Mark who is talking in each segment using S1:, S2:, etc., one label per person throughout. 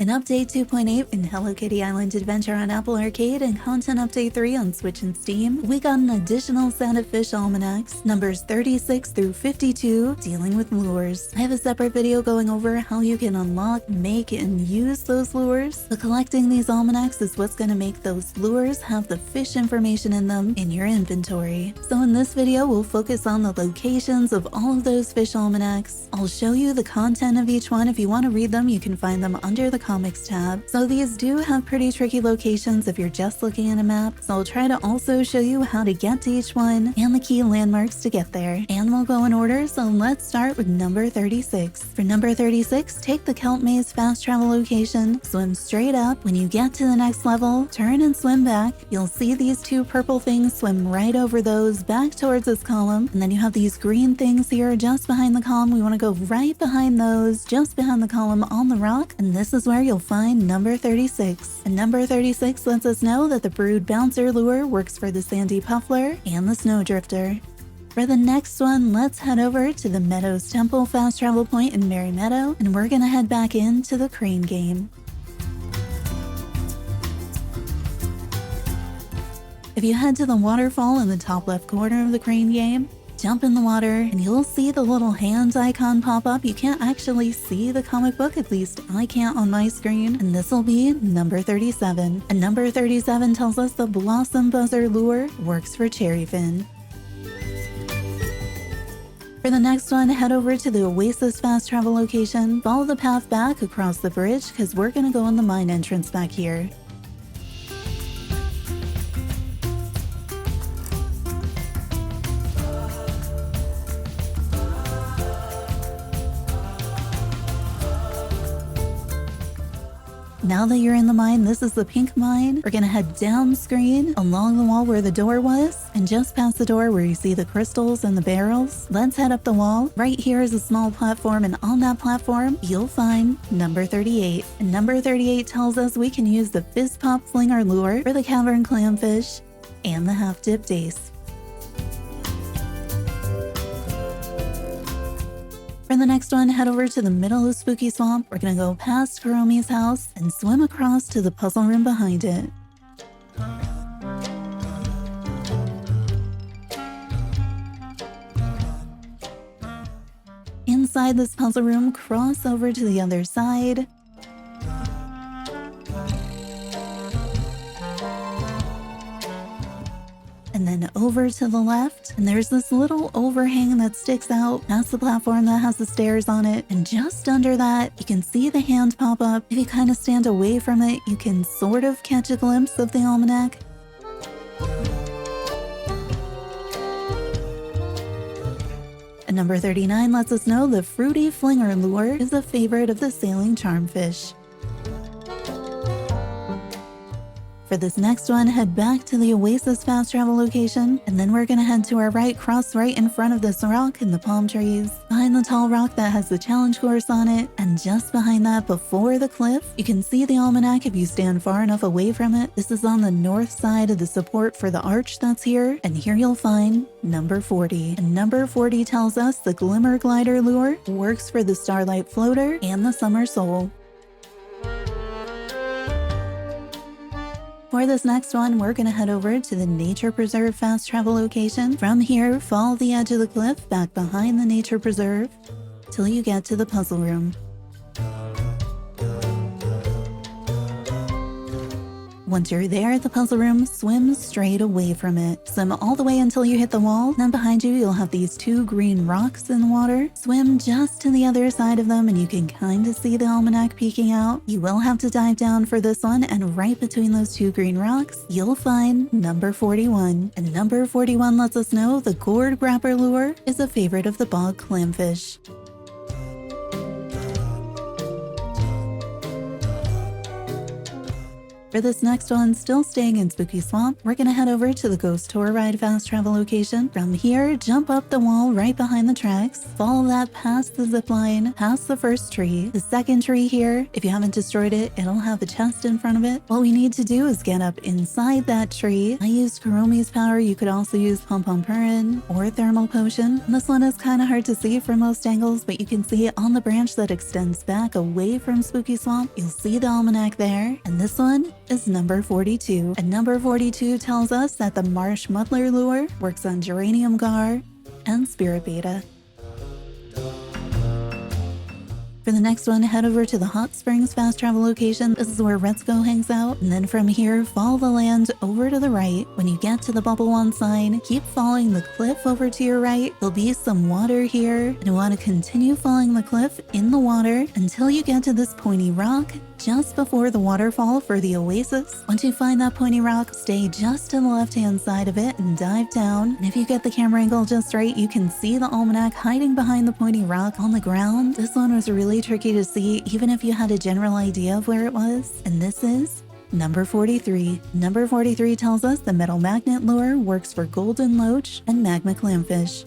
S1: In Update 2.8 in Hello Kitty Island Adventure on Apple Arcade and Content Update 3 on Switch and Steam, we got an additional set of Fish Almanacs, numbers 36 through 52, dealing with lures. I have a separate video going over how you can unlock, make, and use those lures, but collecting these almanacs is what's going to make those lures have the fish information in them in your inventory. So in this video, we'll focus on the locations of all of those Fish Almanacs. I'll show you the content of each one. If you want to read them, you can find them under the Comics tab. So these do have pretty tricky locations if you're just looking at a map, so I'll try to also show you how to get to each one and the key landmarks to get there. And we'll go in order, so let's start with number 36. For number 36, take the Kelp Maze fast travel location, swim straight up. When you get to the next level, turn and swim back. You'll see these two purple things, swim right over those back towards this column, and then you have these green things here just behind the column. We want to go right behind those, just behind the column on the rock, and this is where you'll find number 36. And number 36 lets us know that the Brood Bouncer lure works for the Sandy Puffler and the Snowdrifter. For the next one, let's head over to the Meadows Temple fast travel point in Merry Meadow, and we're gonna head back into the crane game. If you head to the waterfall in the top left corner of the crane game, jump in the water and you'll see the little hands icon pop up. You can't actually see the comic book, at least I can't on my screen, and this will be number 37. And number 37 tells us the Blossom Buzzer lure works for Cherryfin. For the next one, head over to the Oasis fast travel location, follow the path back across the bridge because we're gonna go in the mine entrance back here. Now that you're in the mine, this is the pink mine. We're gonna head down screen along the wall where the door was, and just past the door where you see the crystals and the barrels. Let's head up the wall. Right here is a small platform, and on that platform, you'll find number 38. And number 38 tells us we can use the Fizz Pop Flinger lure for the Cavern Clamfish and the Half-Dipped Ace. For the next one, head over to the middle of Spooky Swamp. We're gonna go past Kuromi's house and swim across to the puzzle room behind it. Inside this puzzle room, cross over to the other side. And then over to the left, and there's this little overhang that sticks out past the platform that has the stairs on it, and just under that you can see the hand pop up. If you kind of stand away from it, you can sort of catch a glimpse of the almanac. And number 39 lets us know the Fruity Flinger lure is a favorite of the Sailing Charmfish. For this next one, head back to the Oasis fast travel location, and then we're gonna head to our right, cross right in front of this rock in the palm trees, behind the tall rock that has the challenge course on it, and just behind that, before the cliff, you can see the almanac if you stand far enough away from it. This is on the north side of the support for the arch that's here, and here you'll find number 40. And number 40 tells us the Glimmer Glider lure works for the Starlight Floater and the Summer Soul. For this next one, we're gonna head over to the Nature Preserve fast travel location. From here, follow the edge of the cliff back behind the Nature Preserve till you get to the puzzle room. Once you're there at the puzzle room, swim straight away from it. Swim all the way until you hit the wall. Then behind you, you'll have these two green rocks in the water. Swim just to the other side of them and you can kind of see the almanac peeking out. You will have to dive down for this one, and right between those two green rocks, you'll find number 41. And number 41 lets us know the Gourd Grabber lure is a favorite of the bog clamfish. For this next one, still staying in Spooky Swamp, we're gonna head over to the Ghost Tour Ride fast travel location. From here, jump up the wall right behind the tracks, follow that past the zip line, past the first tree. The second tree here, if you haven't destroyed it, it'll have a chest in front of it. What we need to do is get up inside that tree. I used Kuromi's power. You could also use Pom Pom Purin or Thermal Potion. This one is kind of hard to see from most angles, but you can see on the branch that extends back away from Spooky Swamp, you'll see the Almanac there. And this one is number 42. And number 42 tells us that the Marsh Muddler lure works on Geranium Gar and Spirit Beta. For the next one, head over to the Hot Springs fast travel location. This is where Retzko hangs out. And then from here, follow the land over to the right. When you get to the Bubble Wand sign, keep following the cliff over to your right. There'll be some water here. And you want to continue following the cliff in the water until you get to this pointy rock just before the waterfall for the oasis. Once you find that pointy rock, stay just to the left-hand side of it and dive down. And if you get the camera angle just right, you can see the Almanac hiding behind the pointy rock on the ground. This one was really tricky to see, even if you had a general idea of where it was. And this is number 43. Number 43 tells us the Metal Magnet lure works for Golden Loach and Magma Clamfish.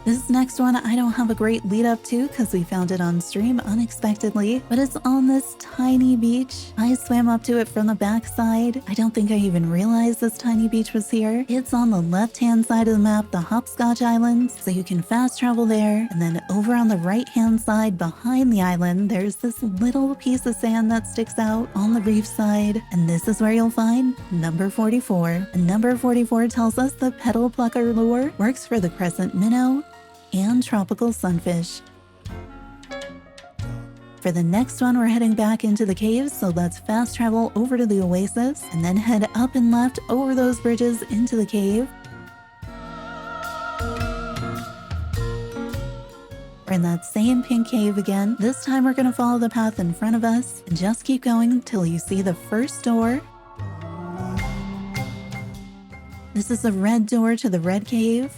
S1: This next one I don't have a great lead up to because we found it on stream unexpectedly, but it's on this tiny beach. I swam up to it from the backside. I don't think I even realized this tiny beach was here. It's on the left-hand side of the map, the Hopscotch Islands, so you can fast travel there. And then over on the right-hand side behind the island, there's this little piece of sand that sticks out on the reef side. And this is where you'll find number 44. And number 44 tells us the Petal Plucker lure works for the Crescent Minnow and Tropical Sunfish. For the next one, we're heading back into the caves, so let's fast travel over to the oasis and then head up and left over those bridges into the cave. We're in that same pink cave again. This time we're going to follow the path in front of us and just keep going until you see the first door. This is the red door to the red cave.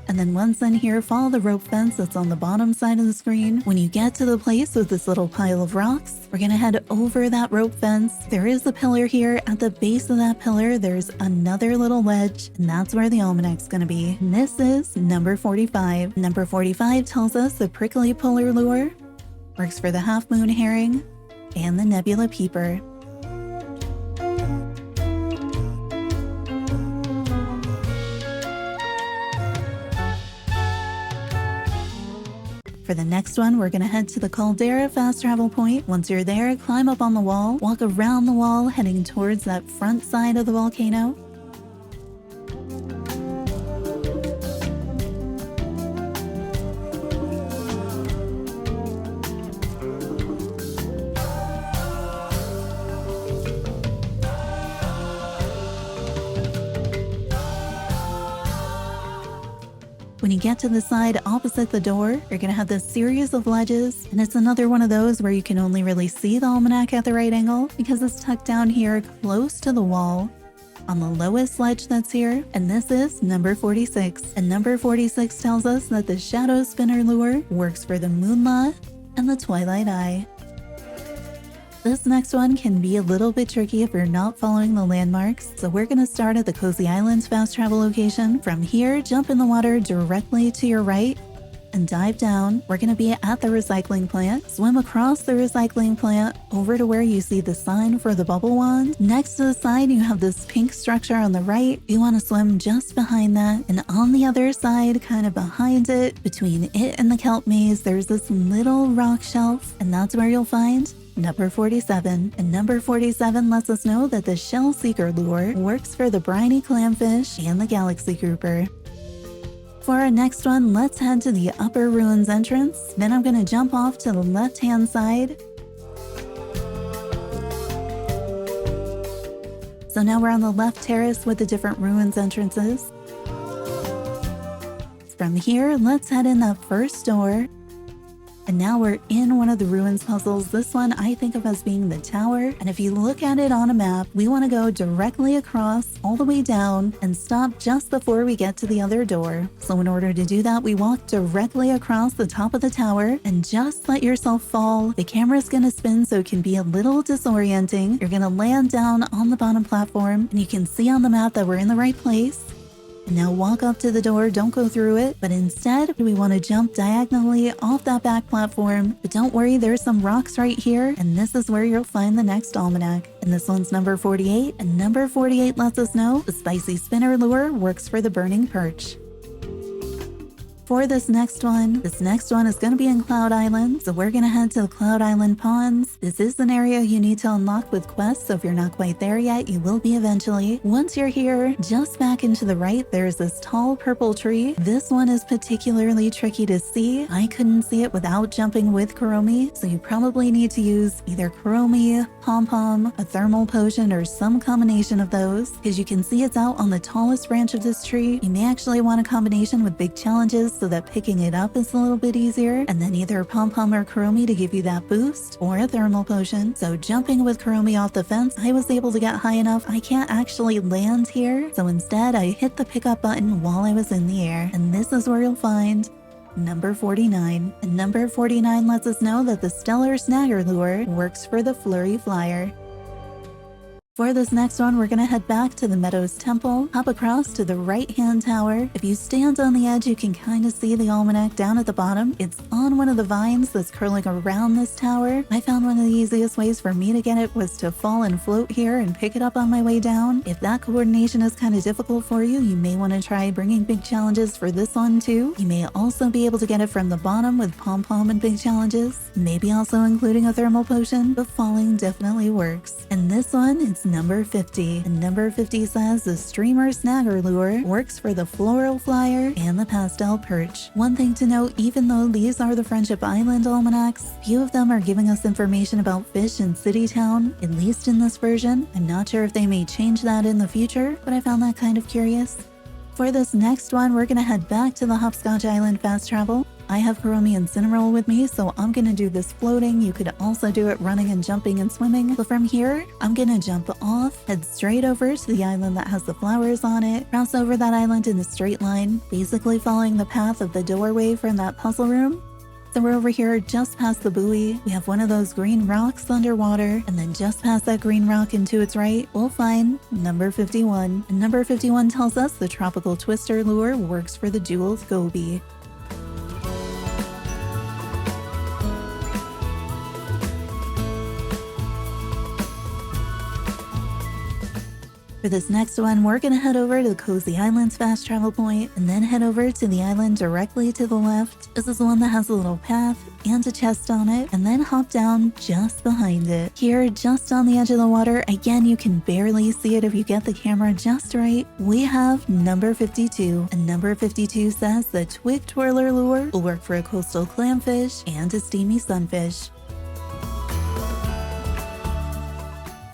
S1: And then once in here, follow the rope fence that's on the bottom side of the screen. When you get to the place with this little pile of rocks, we're gonna head over that rope fence. There is a pillar here. At the base of that pillar, there's another little ledge, and that's where the Almanac's gonna be. And this is number 45. Number 45 tells us the Prickly Puller lure works for the Half Moon Herring and the Nebula Peeper. For the next one, we're gonna head to the Caldera fast travel point. Once you're there, climb up on the wall, walk around the wall, heading towards that front side of the volcano. When you get to the side opposite the door, you're gonna have this series of ledges, and it's another one of those where you can only really see the Almanac at the right angle because it's tucked down here close to the wall on the lowest ledge that's here. And this is number 46. And number 46 tells us that the Shadow Spinner lure works for the Moonlaw and the Twilight Eye. This next one can be a little bit tricky if you're not following the landmarks, so we're going to start at the Cozy Islands fast travel location. From here, jump in the water directly to your right and dive down. We're going to be at the recycling plant. Swim across the recycling plant over to where you see the sign for the Bubble Wand. Next to the sign, you have this pink structure on the right. You want to swim just behind that, and on the other side, kind of behind it, between it and the kelp maze, there's this little rock shelf, and that's where you'll find number 47. And number 47 lets us know that the Shell Seeker lure works for the Briny Clamfish and the Galaxy Grouper. For our next one, let's head to the Upper Ruins entrance. Then I'm going to jump off to the left-hand side. So now we're on the left terrace with the different ruins entrances. From here, let's head in that first door. And now we're in one of the ruins puzzles. This one I think of as being the tower. And if you look at it on a map, we want to go directly across all the way down and stop just before we get to the other door. So in order to do that, we walk directly across the top of the tower and just let yourself fall. The camera's going to spin so it can be a little disorienting. You're going to land down on the bottom platform and you can see on the map that we're in the right place. And now walk up to the door, don't go through it, but instead we want to jump diagonally off that back platform. But don't worry, there's some rocks right here, and this is where you'll find the next almanac. And this one's number 48, and number 48 lets us know the spicy spinner lure works for the burning perch. For this next one is going to be in Cloud Island, so we're going to head to the Cloud Island Ponds. This is an area you need to unlock with quests, so if you're not quite there yet, you will be eventually. Once you're here, just back and to the right, there's this tall purple tree. This one is particularly tricky to see. I couldn't see it without jumping with Kuromi, so you probably need to use either Kuromi, Pom-Pom, a thermal potion, or some combination of those, because you can see it's out on the tallest branch of this tree. You may actually want a combination with big challenges, so that picking it up is a little bit easier, and then either Pom-Pom or Kuromi to give you that boost, or a thermal potion. So jumping with Kuromi off the fence, I was able to get high enough. I can't actually land here, so instead I hit the pickup button while I was in the air, and this is where you'll find number 49. And number 49 lets us know that the Stellar Snagger Lure works for the Flurry Flyer. For this next one, we're going to head back to the Meadows Temple, hop across to the right-hand tower. If you stand on the edge, you can kind of see the almanac down at the bottom. It's on one of the vines that's curling around this tower. I found one of the easiest ways for me to get it was to fall and float here and pick it up on my way down. If that coordination is kind of difficult for you, you may want to try bringing big challenges for this one too. You may also be able to get it from the bottom with Pom-Pom and big challenges, maybe also including a thermal potion, but falling definitely works. And this one, it's number 50. And number 50 says the Streamer Snagger Lure works for the Floral Flyer and the Pastel Perch. One thing to note, even though these are the Friendship Island almanacs, few of them are giving us information about fish in City Town, at least in this version. I'm not sure if they may change that in the future, but I found that kind of curious. For this next one, we're going to head back to the Hopscotch Island fast travel. I have Kuromi and Cinnamoroll with me, so I'm going to do this floating. You could also do it running and jumping and swimming. But from here, I'm going to jump off, head straight over to the island that has the flowers on it, cross over that island in a straight line, basically following the path of the doorway from that puzzle room. So we're over here just past the buoy. We have one of those green rocks underwater, and then just past that green rock and to its right, we'll find number 51. And number 51 tells us the Tropical Twister Lure works for the Jeweled Goby. For this next one, we're going to head over to the Cozy Islands fast travel point and then head over to the island directly to the left. This is the one that has a little path and a chest on it, and then hop down just behind it. Here, just on the edge of the water, again, you can barely see it if you get the camera just right, we have number 52. And number 52 says the Twig Twirler Lure will work for a coastal clamfish and a steamy sunfish.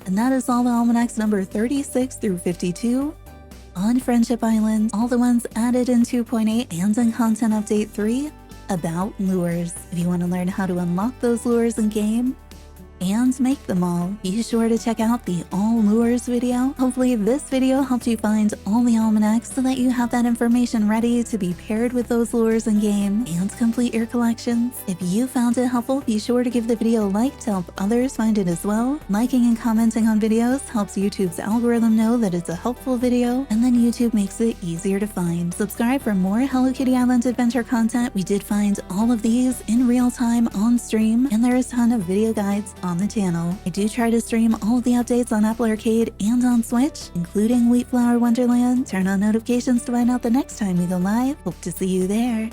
S1: And that is all the almanacs number 36 through 52 on Friendship Island, all the ones added in 2.8 and in Content Update 3 about lures. If you want to learn how to unlock those lures in game and make them all, be sure to check out the All Lures video. Hopefully this video helped you find all the almanacs so that you have that information ready to be paired with those lures in game and complete your collections. If you found it helpful, be sure to give the video a like to help others find it as well. Liking and commenting on videos helps YouTube's algorithm know that it's a helpful video, and then YouTube makes it easier to find. Subscribe for more Hello Kitty Island adventure content. We did find all of these in real time on stream, and there is a ton of video guides on the channel. I do try to stream all of the updates on Apple Arcade and on Switch, including Wheat Flower Wonderland. Turn on notifications to find out the next time we go live. Hope to see you there.